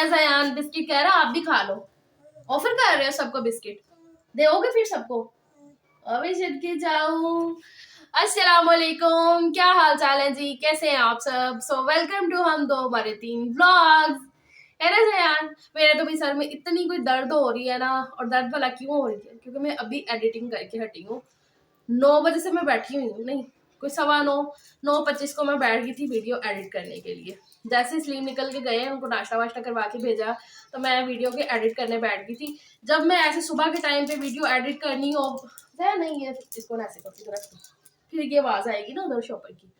रहा है जयान, बिस्किट कह रहा है आप भी खा लो। ऑफर कर रहे हो सबको बिस्किट, दोगे फिर सबको? अभी जिद की जाऊं। अस्सलाम वालेकुम, क्या हाल चाल है जी, कैसे हैं आप सब? सो वेलकम टू हम दो हमारे तीन व्लॉग्स। है ना जयान? मेरे तो भी सर में इतनी कोई दर्द हो रही है ना, और दर्द भला क्यों हो रही है, क्योंकि मैं अभी एडिटिंग करके हटी हूँ। 9 बजे से मैं बैठी हुई हूँ, नहीं कोई 9:15 को मैं बैठ गई थी वीडियो एडिट करने के लिए। जैसे स्लीम निकल के गए, उनको नाश्ता वाश्ता करवा के भेजा, तो मैं वीडियो के एडिट करने बैठ गई थी। जब मैं ऐसे सुबह के टाइम पे वीडियो एडिट करनी हो, नहीं है इसको ना ऐसे करती तरफ, फिर ये आवाज़ आएगी ना उधर शॉपर की।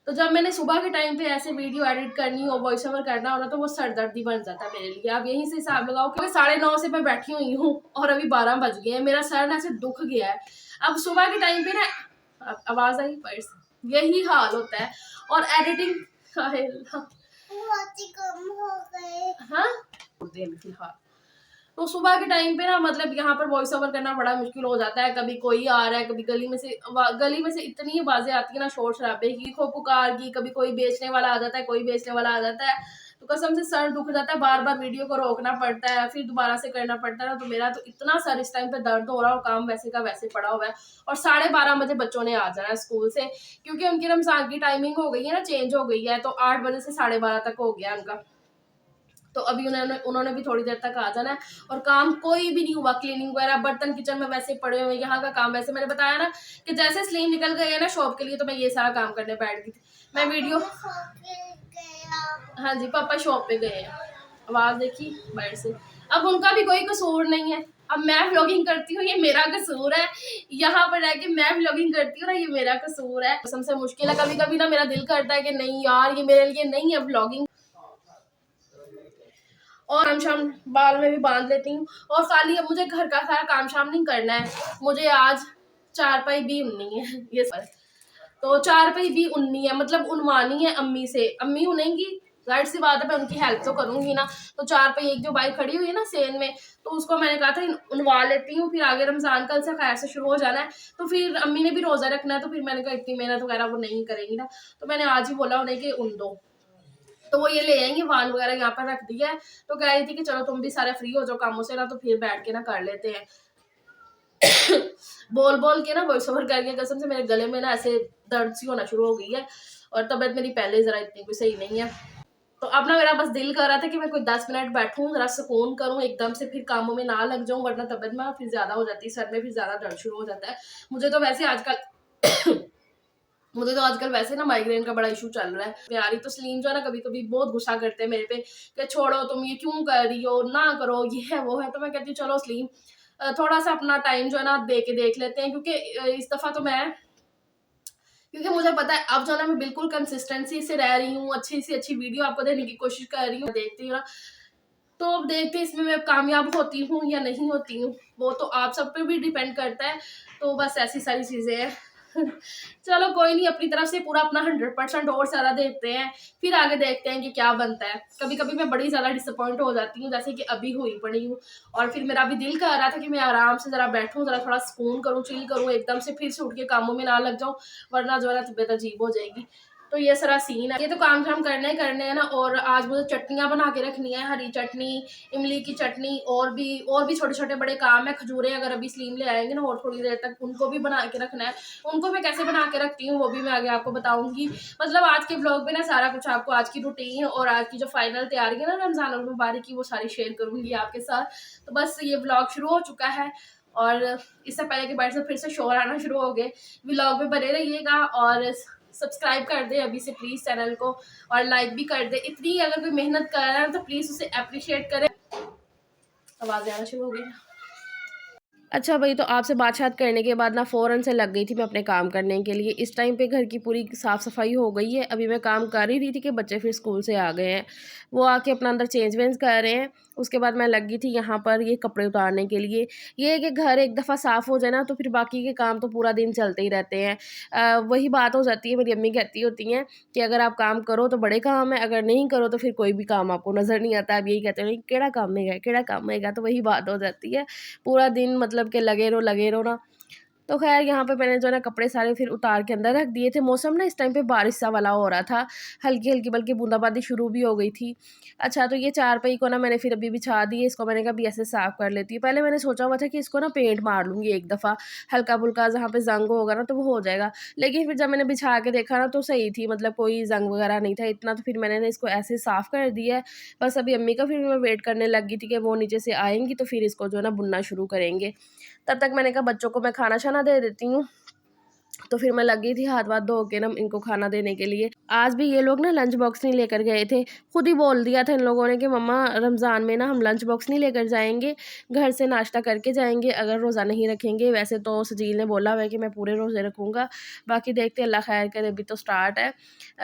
तो जब मैंने सुबह के टाइम पे ऐसे वीडियो एडिट करनी हो, वॉइस ओवर करना हो ना, तो वो सरदर्दी बन जाता है मेरे लिए। आप यहीं से हिसाब लगाओ कि 9:30 से मैं बैठी हुई हूँ और अभी 12 बज गए हैं, मेरा सर ना ऐसे दुख गया है। अब सुबह के टाइम पे ना आवाज आई पर्स, यही हाल होता है। और एडिटिंग हाँ फिलहाल तो सुबह के टाइम पे ना, मतलब यहाँ पर वॉइस ओवर करना बड़ा मुश्किल हो जाता है। कभी कोई आ रहा है, कभी गली में से इतनी आवाजें आती है ना, शोर शराबे की, खो पुकार की, कभी कोई बेचने वाला आ जाता है, कोई बेचने वाला आ जाता है, तो कसम से सर दुख जाता है। बार बार वीडियो को रोकना पड़ता है, फिर दोबारा से करना पड़ता है ना। तो मेरा तो इतना सर इस टाइम पे दर्द हो रहा है, और काम वैसे का वैसे पड़ा हुआ है। और 12:30 बजे बच्चों ने आ जाना है स्कूल से, क्योंकि उनकी रमजान की टाइमिंग हो गई है ना, चेंज हो गई है। तो 8 बजे से 12:30 तक हो गया उनका। तो अभी उन्होंने भी थोड़ी देर तक आ जाना है। और काम कोई भी नहीं हुआ, क्लीनिंग वगैरह, बर्तन किचन में वैसे पड़े हुए, यहाँ का काम वैसे। मैंने बताया ना कि जैसे स्लीम निकल गई है ना शॉप के लिए, तो मैं ये सारा काम करने बैठ गई थी। मैं वीडियो, हाँ जी पापा शॉप पे गए हैं, आवाज देखी बाहर से। अब उनका भी कोई कसूर नहीं है, अब मैं व्लॉगिंग करती हूँ, ये मेरा कसूर है। यहाँ पर रह के मैं व्लॉगिंग करती हूँ ना, ये मेरा कसूर है। सबसे मुश्किल है, कभी कभी ना मेरा दिल करता है कि नहीं यार, ये मेरे लिए नहीं है व्लॉगिंग। और काम शाम बाल में भी बांध लेती हूँ। और खाली अब मुझे घर का सारा काम शाम नहीं करना है, मुझे आज चारपाई भी उननी है। ये सर तो चारपाई भी उननी है, मतलब उनवानी है अम्मी से। अम्मी उनेंगी, जाहिर सी बात है मैं उनकी हेल्प तो करूंगी ना। तो चारपाई एक जो बाइक खड़ी हुई है ना सेन में, तो उसको मैंने कहा था उनवा लेती हूँ, फिर आगे रमजान कल से खैर से शुरू हो जाना है। तो फिर अम्मी ने भी रोजा रखना है, तो फिर मैंने कहा इतनी मेहनत वगैरह वो नहीं करेंगी ना, तो मैंने आज ही बोला उन्हें कि उन दो। तो वो ये ले आएंगे, वान वगैरह यहाँ पर रख दिया है। तो कह रही थी कि चलो तुम भी सारे फ्री हो जाओ कामों से ना, तो फिर बैठ के ना कर लेते हैं। बोल बोल के ना वॉइस ओवर करके कसम से मेरे गले में ना ऐसे दर्द सी होना शुरू हो गई है। और तबीयत मेरी पहले जरा इतनी कोई सही नहीं है। तो अब ना मेरा बस दिल कर रहा था कि मैं कोई 10 मिनट बैठूं, जरा सुकून करूं, एकदम से फिर कामों में ना लग जाऊं, वरना तबीयत में फिर ज्यादा हो जाती है, सर में फिर ज्यादा दर्द शुरू हो जाता है। मुझे तो वैसे आजकल मुझे तो आजकल वैसे ना माइग्रेन का बड़ा इशू चल रहा है। प्यारी तो सलीम जो है ना, कभी कभी बहुत गुस्सा करते हैं मेरे पे कि छोड़ो तुम ये क्यों कर रही हो, ना करो, ये है वो है। तो मैं कहती हूँ चलो सलीम, थोड़ा सा अपना टाइम जो है ना दे के देख लेते हैं, क्योंकि इस दफा तो मैं, क्योंकि मुझे पता है अब जो है ना मैं बिल्कुल कंसिस्टेंसी से रह रही हूँ, अच्छी से अच्छी वीडियो आपको देने की कोशिश कर रही हूँ, देखती हूँ ना। तो अब देखते हैं इसमें मैं कामयाब होती हूँ या नहीं होती हूँ, वो तो आप सब पे भी डिपेंड करता है। तो बस ऐसी सारी चीजें हैं। चलो कोई नहीं, अपनी तरफ से पूरा अपना 100% और सारा देते हैं, फिर आगे देखते हैं कि क्या बनता है। कभी कभी मैं बड़ी ज्यादा डिसअपॉइंट हो जाती हूँ, जैसे कि अभी हुई पड़ी हूँ। और फिर मेरा भी दिल कर रहा था कि मैं आराम से जरा बैठूं, जरा थोड़ा सुकून करूँ, चिल करूँ, एकदम से फिर से उठ के कामों में ना लग जाऊं, वरना जो है ना तबीयत अजीब हो जाएगी। तो ये सारा सीन है। ये तो काम शाम करने ही करने हैं ना। और आज मुझे चटनियाँ बना के रखनी है, हरी चटनी, इमली की चटनी, और भी छोटे छोटे बड़े काम है। खजूरें अगर अभी स्लीम ले आएंगे ना और थोड़ी देर तक, उनको भी बना के रखना है। उनको मैं कैसे बना के रखती हूँ वो भी मैं आगे आपको बताऊंगी। मतलब आज के ब्लॉग में ना सारा कुछ आपको, आज की रूटीन और आज की जो फाइनल तैयारी है ना रमजान और मुबारक की, वो सारी शेयर करूंगी आपके साथ। तो बस ये ब्लॉग शुरू हो चुका है, और इससे पहले के बार से फिर से शोर आना शुरू हो गए। व्लॉग में बने रहिएगा और सब्सक्राइब कर दे अभी से प्लीज चैनल को, और लाइक भी कर दे। इतनी अगर कोई मेहनत कर रहा है तो प्लीज उसे अप्रिशिएट करें। आवाज आना शुरू हो गई। अच्छा भाई, तो आपसे बात करने के बाद ना फ़ौरन से लग गई थी मैं अपने काम करने के लिए। इस टाइम पे घर की पूरी साफ़ सफाई हो गई है। अभी मैं काम कर ही रही थी कि बच्चे फिर स्कूल से आ गए हैं, वो आके अपना अंदर चेंज वेंज कर रहे हैं। उसके बाद मैं लग गई थी यहाँ पर ये कपड़े उतारने के लिए। ये है कि घर एक दफ़ा साफ़ हो जाए ना, तो फिर बाकी के काम तो पूरा दिन चलते ही रहते हैं। वही बात हो जाती है, मेरी अम्मी कहती होती हैं कि अगर आप काम करो तो बड़े काम है, अगर नहीं करो तो फिर कोई भी काम आपको नज़र नहीं आता। अब यही कहते हैं केड़ा काम है, केड़ा काम है, तो वही बात हो जाती है। पूरा दिन मतलब कि लगे रहो ना। तो ख़ैर यहाँ पे मैंने जो है ना कपड़े सारे फिर उतार के अंदर रख दिए थे। मौसम ना इस टाइम पे बारिश सा वाला हो रहा था, हल्की-हल्की बल्कि बूंदाबांदी शुरू भी हो गई थी। अच्छा, तो ये चारपाई को ना मैंने फिर अभी बिछा दिए, इसको मैंने कहा अभी ऐसे साफ़ कर लेती हूँ। पहले मैंने सोचा हुआ था कि इसको ना पेंट मार लूँगी एक दफ़ा, हल्का-फुल्का जहाँ पे ज़ंग होगा ना तो वो हो जाएगा। लेकिन फिर जब मैंने बिछा के देखा ना तो सही थी, मतलब कोई ज़ंग वगैरह नहीं था इतना, तो फिर मैंने ना इसको ऐसे साफ़ कर दिया है। बस अभी अम्मी का फिर मैं वेट करने लग गई थी कि वो नीचे से आएँगी तो फिर इसको जो है ना बुनना शुरू करेंगे। तब तक मैंने कहा बच्चों को मैं खाना-शाना दे देती हूँ। तो फिर मैं लगी थी हाथ-वाथ धो के ना इनको खाना देने के लिए। आज भी ये लोग ना लंच बॉक्स नहीं लेकर गए थे। खुद ही बोल दिया था इन लोगों ने कि मम्मा रमज़ान में ना हम लंच बॉक्स नहीं लेकर जाएँगे, घर से नाश्ता करके जाएँगे अगर रोज़ा नहीं रखेंगे। वैसे तो सजील ने बोला हुआ है कि मैं पूरे रोज़े रखूँगा, बाकी देखते हैं अल्लाह खैर करे, अभी तो स्टार्ट है।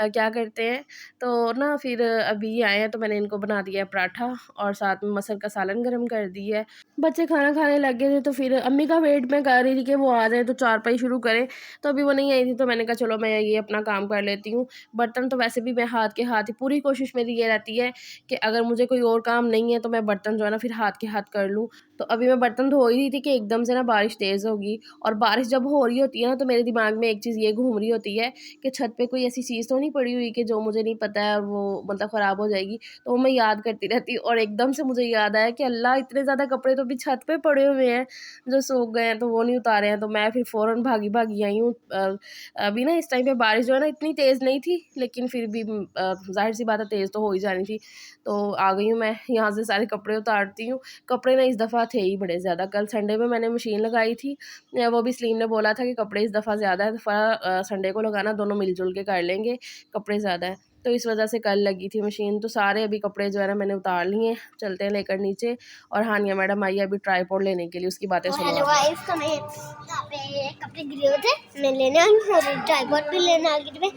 क्या करते हैं। तो ना फिर अभी आए हैं तो मैंने इनको बना दिया है पराठा और साथ में मटर का सालन गरम कर दी है। बच्चे खाना खाने लग गए थे तो फिर अम्मी का वेट मैं कर रही थी कि वो आ जाएँ तो चारपाई शुरू करें। तो अभी वो नहीं आई थी तो मैंने कहा चलो मैं ये अपना काम कर लेती हूँ। बर्तन तो वैसे भी मैं हाथ के हाथ ही, पूरी कोशिश मेरी ये रहती है कि अगर मुझे कोई और काम नहीं है तो मैं बर्तन जो है ना फिर हाथ के हाथ कर लूँ। तो अभी मैं बर्तन धो ही रही थी कि एकदम से ना बारिश तेज़ होगी, और बारिश जब हो रही होती है ना तो मेरे दिमाग में एक चीज़ ये घूम रही होती है कि छत पे कोई ऐसी चीज़ तो नहीं पड़ी हुई कि जो मुझे नहीं पता है और वो मतलब ख़राब हो जाएगी। तो वो मैं याद करती रहती हूँ और एकदम से मुझे याद आया कि अल्लाह इतने ज़्यादा कपड़े तो अभी छत पे पड़े हुए हैं जो सूख गए हैं, तो वो नहीं उतारे हैं। तो मैं फिर फ़ौरन भागी-भागी आई हूँ। अभी ना इस टाइम पे बारिश जो है ना इतनी तेज़ नहीं थी, लेकिन फिर भी ज़ाहिर-सी बात है तेज़ तो हो ही जानी थी। तो आ गई हूँ मैं, यहाँ से सारे कपड़े उतारती हूँ। कपड़े ना इस दफ़ा थे ही बड़े ज़्यादा। कल संडे में मैंने मशीन लगाई थी, वो भी सलीम ने बोला था कि कपड़े इस दफ़ा ज़्यादा है, तो संडे को लगाना, दोनों मिल-जुल के कर लेंगे, कपड़े ज़्यादा है। तो इस वजह से कल लगी थी मशीन। तो सारे अभी कपड़े जो है ना मैंने उतार लिए हैं, चलते हैं लेकर नीचे। और हानिया मैडम आई है अभी ट्राइपॉड लेने के लिए, उसकी बातें सुनो। हेलो गाइस, तो मैं यहाँ पे कपड़े गिरे हुए थे, मैं लेने आई हूँ और ट्राइपॉड भी लेने आ गई थी मैं।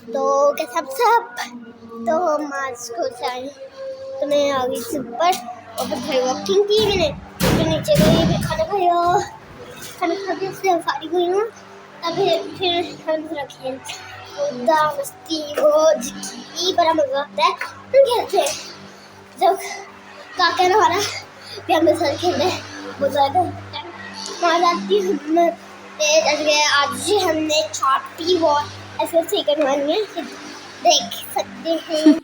तो क्या सब तो हम आज स्कूल से आए, तो मैं आ गई थी ऊपर और फिर वॉकिंग की मैंने, फिर नीचे गई, फिर खाना खाया, खाना खा के उससे फाड़ी हुई हूँ। तब फिर हम रखे उदा मस्ती मौज की बड़ा मजा आता है। हम खेलते हैं जब काका ना वाला भी हम साथ खेलते बहुत ज़्यादा मजा आती है। आज हमने छापी बहुत ऐसे सीखने वाली है, देख सकते हैं।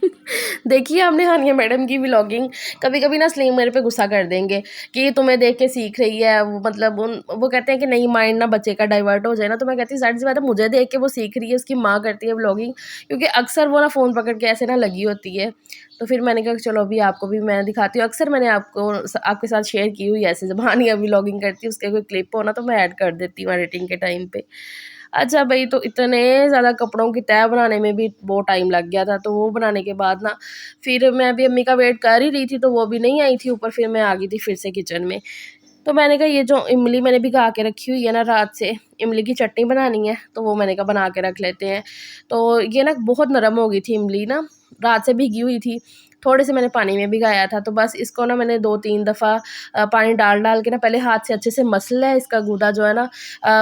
देखिए आपने हानिया मैडम की व्लॉगिंग। कभी-कभी ना सलीम मेरे पे गुस्सा कर देंगे कि तुम्हें देख के सीख रही है, वो मतलब वो कहते हैं कि नहीं माइंड ना बच्चे का डाइवर्ट हो जाए ना, तो मैं कहती हूँ ज़ाहिर सी बात है मुझे देख के वो सीख रही है, उसकी माँ करती है व्लॉगिंग, क्योंकि अक्सर वो ना फ़ोन पकड़ के ऐसे ना लगी होती है। तो फिर मैंने कहा चलो अभी आपको भी मैं दिखाती हूँ। अक्सर मैंने आपके साथ शेयर की हुई है ऐसे, जब हानिया व्लॉगिंग करती है उसके कोई क्लिप हो ना तो मैं ऐड कर देती हूँ एडिटिंग के टाइम पे। अच्छा भई, तो इतने ज़्यादा कपड़ों की तह बनाने में भी बहुत टाइम लग गया था, तो वो बनाने के बाद ना फिर मैं भी अम्मी का वेट कर ही रही थी, तो वो भी नहीं आई थी ऊपर, फिर मैं आ गई थी फिर से किचन में। तो मैंने कहा ये जो इमली मैंने भिगा के रखी हुई है ना रात से, इमली की चटनी बनानी है, तो वो मैंने कहा बना के रख लेते हैं। तो ये ना बहुत नरम हो गई थी इमली ना, रात से भीगी हुई थी, थोड़े से मैंने पानी में भिगाया था, तो बस इसको ना मैंने 2-3 दफ़ा पानी डाल के ना पहले हाथ से अच्छे से मसल है, इसका गूदा जो है ना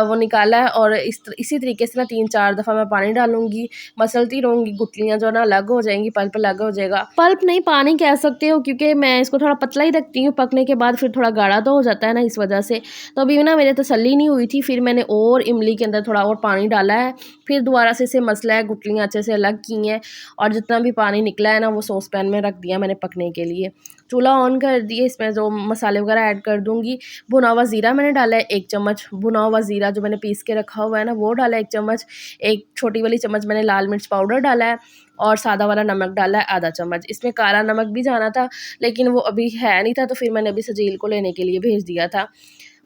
वो निकाला है, और इसी तरीके से ना 3-4 दफ़ा मैं पानी डालूँगी, मसलती रहूँगी, गुठलियाँ जो है ना अलग हो जाएँगी, पल्प अलग हो जाएगा। पल्प नहीं, पानी कह सकते हो, क्योंकि मैं इसको थोड़ा पतला ही रखती हूँ, पकने के बाद फिर थोड़ा गाढ़ा तो हो जाता है ना, इस वजह से। तो अभी ना मेरे तसल्ली नहीं हुई थी, फिर मैंने और इमली के अंदर थोड़ा और पानी डाला है, फिर दोबारा से इसे मसला है, गुठलियाँ अच्छे से अलग की हैं, और जितना भी पानी निकला है ना वो सॉस पैन में रख दिया मैंने पकने के लिए। चूल्हा ऑन कर दिए, इसमें जो मसाले वगैरह ऐड कर दूँगी। भुना हुआ ज़ीरा मैंने डाला है 1 चम्मच, भुना हुआ ज़ीरा जो मैंने पीस के रखा हुआ है ना वो डाला है 1 चम्मच, 1 छोटी वाली चम्मच मैंने लाल मिर्च पाउडर डाला है, और सादा वाला नमक डाला है आधा चम्मच। इसमें काला नमक भी जाना था, लेकिन वो अभी है नहीं था, तो फिर मैंने अभी सजील को लेने के लिए भेज दिया था।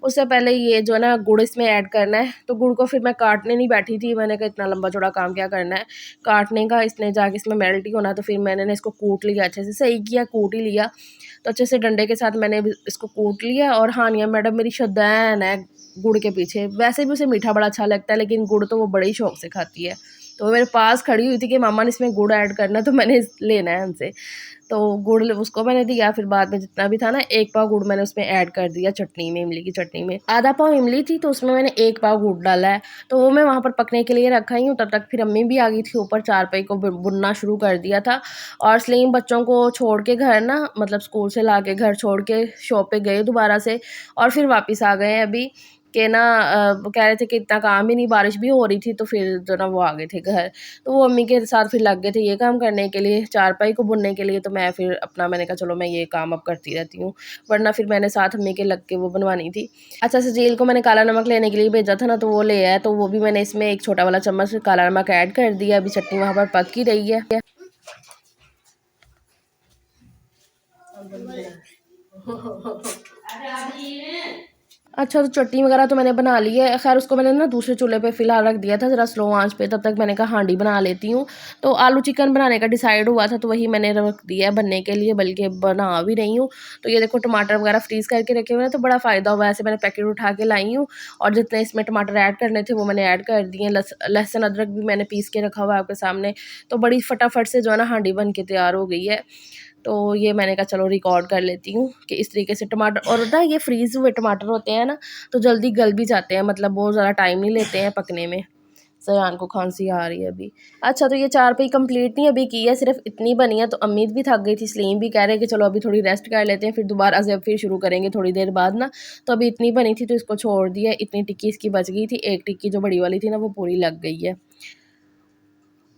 उससे पहले ये जो है ना गुड़ इसमें ऐड करना है, तो गुड़ को फिर मैं काटने नहीं बैठी थी, मैंने कहा इतना लंबा चौड़ा काम क्या करना है काटने का, इसने जाके इसमें मेल्ट ही होना। तो फिर मैंने ना इसको कूट लिया, अच्छे से सही किया, कूट ही लिया। तो अच्छे से डंडे के साथ मैंने इसको कूट लिया। और हानिया मैडम मेरी शदैन है गुड़ के पीछे, वैसे भी उसे मीठा बड़ा अच्छा लगता है, लेकिन गुड़ तो वो बड़े ही शौक से खाती है। तो वो मेरे पास खड़ी हुई थी कि मामा ने इसमें गुड़ ऐड करना है, तो मैंने लेना है हमसे। तो गुड़ उसको मैंने दिया, फिर बाद में जितना भी था ना 1 पाव गुड़ मैंने उसमें ऐड कर दिया चटनी में, इमली की चटनी में। आधा पाव इमली थी तो उसमें मैंने 1 पाव गुड़ डाला है, तो वो मैं वहाँ पर पकने के लिए रखा ही हूँ। तब तक फिर अम्मी भी आ गई थी ऊपर, चारपाई को बुनना शुरू कर दिया था। और सलीम बच्चों को छोड़ के घर ना, मतलब स्कूल से ला के घर छोड़ के शॉप पे गए दोबारा से, और फिर वापस आ गए हैं अभी। कि ना वो कह रहे थे कि इतना काम ही नहीं, बारिश भी हो रही थी, तो फिर जो ना वो आ गए थे घर। तो वो अम्मी के साथ फिर लग गए थे ये काम करने के लिए, चारपाई को बुनने के लिए। तो मैं फिर अपना मैंने कहा चलो मैं ये काम अब करती रहती हूँ, वरना फिर मैंने साथ अम्मी के लग के वो बनवानी थी। अच्छा, सजील को मैंने काला नमक लेने के लिए भेजा था ना, तो वो ले आया, तो वो भी मैंने इसमें एक छोटा वाला चम्मच काला नमक ऐड कर दिया। अभी चटनी वहाँ पर पक ही रही है। अच्छा, तो चटनी वगैरह तो मैंने बना ली है। खैर उसको मैंने ना दूसरे चूल्हे पे फ़िलहाल रख दिया था ज़रा स्लो आँच पे, तब तक मैंने कहा हांडी बना लेती हूँ। तो आलू चिकन बनाने का डिसाइड हुआ था, तो वही मैंने रख दिया है बनने के लिए, बल्कि बना भी रही हूँ। तो ये देखो टमाटर वगैरह फ्रीज़ करके रखे हुए हैं, तो बड़ा फ़ायदा हुआ है। ऐसे मैंने पैकेट उठा के लाई हूँ और जितने इसमें टमाटर ऐड करने थे वो मैंने ऐड कर दिए। लहसुन अदरक भी मैंने पीस के रखा हुआ है आपके सामने। तो बड़ी फटाफट से जो है ना हांडी बन के तैयार हो गई है। तो ये मैंने कहा चलो रिकॉर्ड कर लेती हूँ कि इस तरीके से टमाटर, और ना ये फ्रीज़ हुए टमाटर होते हैं ना, तो जल्दी गल भी जाते हैं, मतलब बहुत ज़्यादा टाइम नहीं लेते हैं पकने में। सयान को खांसी आ रही है अभी। अच्छा, तो ये चारपाई कंप्लीट नहीं अभी की है, सिर्फ इतनी बनी है। तो अम्मीद भी थक गई थी, सलीम भी कह रहे हैं कि चलो अभी थोड़ी रेस्ट कर लेते हैं, फिर दोबारा से अब फिर शुरू करेंगे थोड़ी देर बाद ना। तो अभी इतनी बनी थी तो इसको छोड़ दिया। इतनी टिक्की इसकी बच गई थी, एक टिक्की जो बड़ी वाली थी ना वो पूरी लग गई है।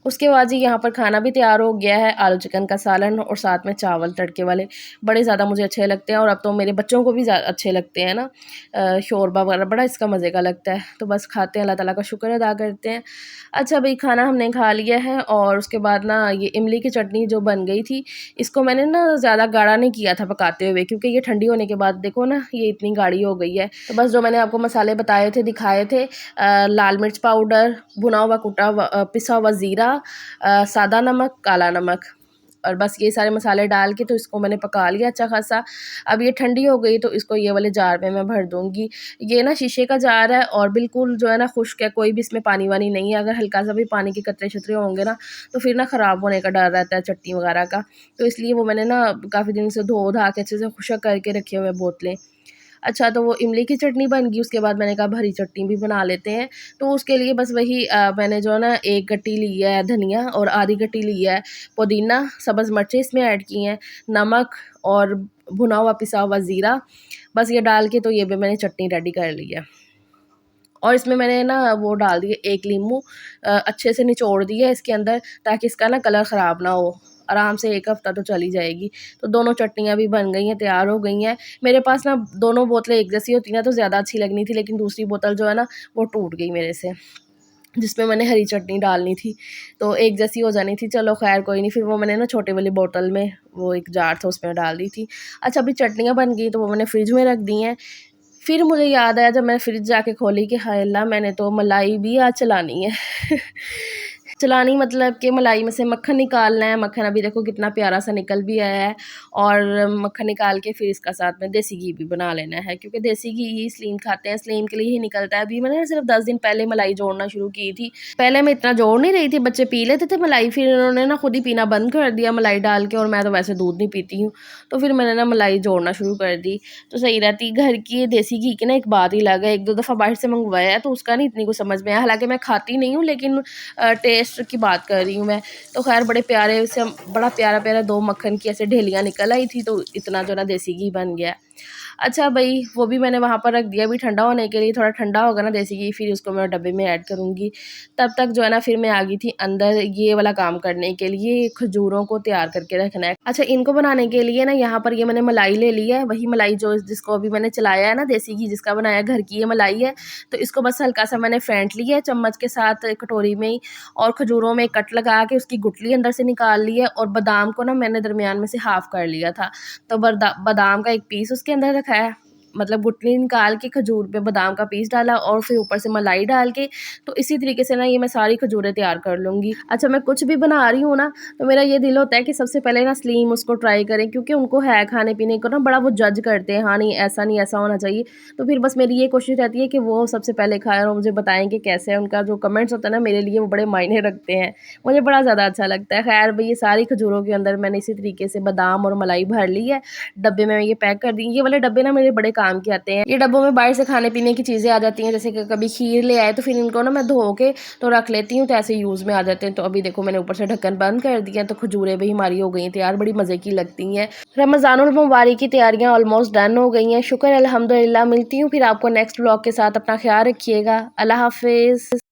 उसके बाद जी यहाँ पर खाना भी तैयार हो गया है, आलू चिकन का सालन और साथ में चावल तड़के वाले। बड़े ज़्यादा मुझे अच्छे लगते हैं और अब तो मेरे बच्चों को भी अच्छे लगते हैं ना। शोरबा वगैरह बड़ा इसका मज़े का लगता है। तो बस खाते हैं, अल्लाह ताला का शुक्र अदा करते हैं। अच्छा भाई, खाना हमने खा लिया है और उसके बाद ना ये इमली की चटनी जो बन गई थी, इसको मैंने ना ज़्यादा गाढ़ा नहीं किया था पकाते हुए, क्योंकि ये ठंडी होने के बाद देखो ना ये इतनी गाढ़ी हो गई है। तो बस जो मैंने आपको मसाले बताए थे, दिखाए थे, लाल मिर्च पाउडर, भुना हुआ पिसा हुआ ज़ीरा, सादा नमक, काला नमक, और बस ये सारे मसाले डाल के तो इसको मैंने पका लिया अच्छा खासा। अब ये ठंडी हो गई तो इसको ये वाले जार में मैं भर दूँगी। ये ना शीशे का जार है और बिल्कुल जो है ना खुश्क है, कोई भी इसमें पानी वानी नहीं है। अगर हल्का सा भी पानी के कतरे-शतरे होंगे ना, तो फिर ना ख़राब होने का डर रहता है चटनी वगैरह का। तो इसलिए वो मैंने ना काफ़ी दिन से धो-धा के अच्छे से खुशक करके रखे हुए हैं बोतलें। अच्छा, तो वो इमली की चटनी बन गई। उसके बाद मैंने कहा हरी चटनी भी बना लेते हैं। तो उसके लिए बस वही मैंने जो है ना 1 गट्टी ली है धनिया और आधी गट्टी ली है पुदीना, सब्ज़ मिर्चें इसमें ऐड की हैं, नमक और भुना हुआ पिसा हुआ ज़ीरा। बस ये डाल के तो ये भी मैंने चटनी रेडी कर ली है। और इसमें मैंने ना वो डाल दिए 1 नींबू, अच्छे से निचोड़ दिया इसके अंदर, ताकि इसका ना कलर ख़राब ना हो। आराम से 1 हफ़्ता तो चली जाएगी। तो दोनों चटनियाँ भी बन गई हैं, तैयार हो गई हैं। मेरे पास ना दोनों बोतलें एक जैसी होती ना तो ज़्यादा अच्छी लगनी थी, लेकिन दूसरी बोतल जो है ना वो टूट गई मेरे से, जिसमें मैंने हरी चटनी डालनी थी। तो एक जैसी हो जानी थी, चलो ख़ैर कोई नहीं। फिर वो मैंने ना छोटे वाली बोतल में, वो एक जार था उसमें डाल दी थी। अच्छा, अभी चटनियाँ बन गई तो वो मैंने फ्रिज में रख दी हैं। फिर मुझे याद आया जब मैं फ्रिज जाके खोली कि हाय अल्लाह, मैंने तो मलाई भी आज चलानी है। चलानी मतलब कि मलाई में से मक्खन निकालना है। मक्खन अभी देखो कितना प्यारा सा निकल भी आया है, और मक्खन निकाल के फिर इसका साथ में देसी घी भी बना लेना है, क्योंकि देसी घी ही सलीम खाते हैं, सलीम के लिए ही निकलता है। अभी मैंने सिर्फ 10 दिन पहले मलाई जोड़ना शुरू की थी। पहले मैं इतना जोड़ नहीं रही थी, बच्चे पी लेते थे मलाई, फिर इन्होंने ना खुद ही पीना बंद कर दिया मलाई डाल के, और मैं तो वैसे दूध नहीं पीती हूँ। तो फिर मैंने ना मलाई जोड़ना शुरू कर दी, तो सही रहती। घर की देसी घी की ना एक बात ही अलग है। 1-2 दफ़ा बाहर से मंगवाया है तो उसका नहीं इतनी कुछ समझ में आया, हालाँकि मैं खाती नहीं हूँ, लेकिन टेस्ट की बात कर रही हूँ मैं। तो ख़ैर बड़े प्यारे से बड़ा प्यारा-प्यारा 2 मक्खन की ऐसे ढेलियाँ निकल आई थी, तो इतना जो ना देसी घी बन गया। अच्छा भई, वो भी मैंने वहाँ पर रख दिया अभी ठंडा होने के लिए। थोड़ा ठंडा होगा ना देसी घी, फिर उसको मैं डब्बे में ऐड करूँगी। तब तक जो है ना फिर मैं आ गई थी अंदर ये वाला काम करने के लिए, खजूरों को तैयार करके रखना है। अच्छा, इनको बनाने के लिए ना यहाँ पर ये मैंने मलाई ले ली है, वही मलाई जो जिसको अभी मैंने चलाया है ना, देसी घी जिसका बनाया, घर की ये मलाई है। तो इसको बस हल्का-सा मैंने फेंट लिया है चम्मच के साथ कटोरी में ही, और खजूरों में कट लगा के उसकी गुठली अंदर से निकाल ली है, और बादाम को ना मैंने दरमियान में से हाफ़ कर लिया था। तो बादाम का एक पीस उसके अंदर रखा है, मतलब गुठली निकाल के खजूर पे बादाम का पीस डाला, और फिर ऊपर से मलाई डाल के, तो इसी तरीके से ना ये मैं सारी खजूरें तैयार कर लूँगी। अच्छा, मैं कुछ भी बना रही हूँ ना, तो मेरा ये दिल होता है कि सबसे पहले ना सलीम उसको ट्राई करें, क्योंकि उनको है खाने-पीने को ना बड़ा वो जज करते हैं, हाँ, नहीं ऐसा होना चाहिए। तो फिर बस मेरी ये कोशिश रहती है कि वो सबसे पहले खाएँ और मुझे बताएँ कि कैसे है। उनका जो कमेंट्स होता है ना मेरे लिए वो बड़े मायने रखते हैं। मुझे बड़ा ज़्यादा अच्छा लगता है। ख़ैर भई, ये सारी खजूरों के अंदर मैंने इसी तरीके से बादाम और मलाई भर ली है। डब्बे में ये पैक कर दी। ये वाले डब्बे ना मेरे बड़े काम के आते हैं। ये डब्बों में बाहर से खाने पीने की चीज़ें आ जाती हैं, जैसे कि कभी खीर ले आए तो फिर इनको ना मैं धो के तो रख लेती हूँ, तो ऐसे यूज़ में आ जाते हैं। तो अभी देखो मैंने ऊपर से ढक्कन बंद कर दिया, तो खजूरें भी हमारी हो गई तैयार, बड़ी मज़े की लगती हैं। रमज़ानुल मुबारक की तैयारियाँ ऑलमोस्ट डन हो गई हैं, शुक्र अल्हम्दुलिल्लाह। मिलती हूँ फिर आपको नेक्स्ट व्लॉग के साथ, अपना ख्याल रखिएगा। अल्लाह हाफिज़।